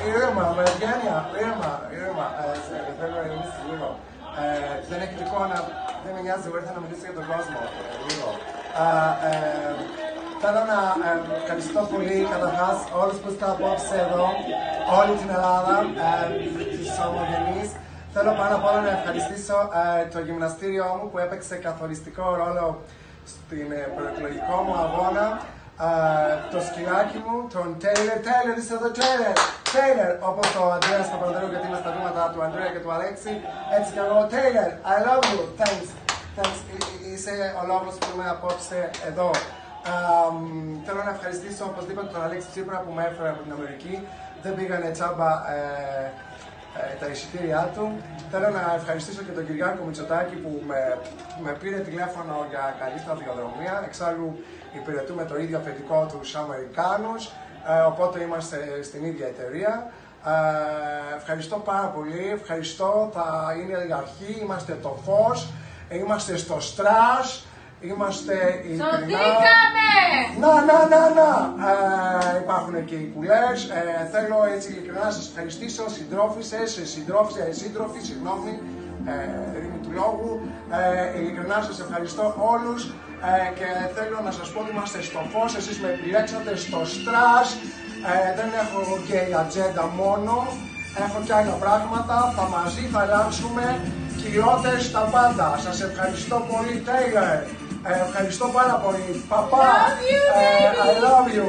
Ήρεμα, με ευγένεια, ήρεμα. Θέλω να ηρεμήσεις λίγο. Δεν έχετε εικόνα, δεν με νοιάζει, μπορείτε να μιλήσετε για τον κόσμο. Λίγο. Θέλω να ευχαριστώ πολύ καταρχάς όλους που είστε απόψε εδώ, όλη την Ελλάδα, τους ομογενείς. Θέλω πάνω απ' όλα να ευχαριστήσω το γυμναστήριό μου που έπαιξε καθοριστικό ρόλο στην προεκλογικό μου αγώνα. Το σκυλάκι μου, τον Taylor, είσαι εδώ Taylor, όπως το Αντρέας στο Παντρέου, γιατί είμαι στα βήματα του Αντρέα και του Αλέξη, έτσι και εγώ, Taylor, I love you, thanks, είσαι ο λόγος που είμαι απόψε εδώ. Θέλω να ευχαριστήσω οπωσδήποτε τον Αλέξη Τσίπρα που με έφερε από την Αμερική, δεν πήγανε τσάμπα τα εισιτήριά του. Θέλω να ευχαριστήσω και τον Κυριάκο Μητσοτάκη που με πήρε τηλέφωνο για καλή σταδιοδρομία. Εξάλλου υπηρετούμε το ίδιο αφεντικό τους Αμερικάνους, οπότε είμαστε στην ίδια εταιρεία. Ευχαριστώ πάρα πολύ, ευχαριστώ, θα είναι η αρχή, είμαστε το φως, είμαστε στο στρας, είμαστε Σωθήκαμε! Υπάρχουν και οι πουλές. Θέλω έτσι ειλικρινά να σας ευχαριστήσω, σύντροφοι, συγγνώμη, ρήμη του λόγου. Ειλικρινά σας ευχαριστώ όλους και θέλω να σας πω ότι είμαστε στο φως, εσείς με επιλέξατε στο στρας. Δεν έχω και η ατζέντα μόνο, έχω και άλλα πράγματα, μαζί θα αλλάξουμε κυριότερες τα πάντα. Σας ευχαριστώ πολύ, Taylor. Ευχαριστώ πάρα πολύ. Παπά, I love you.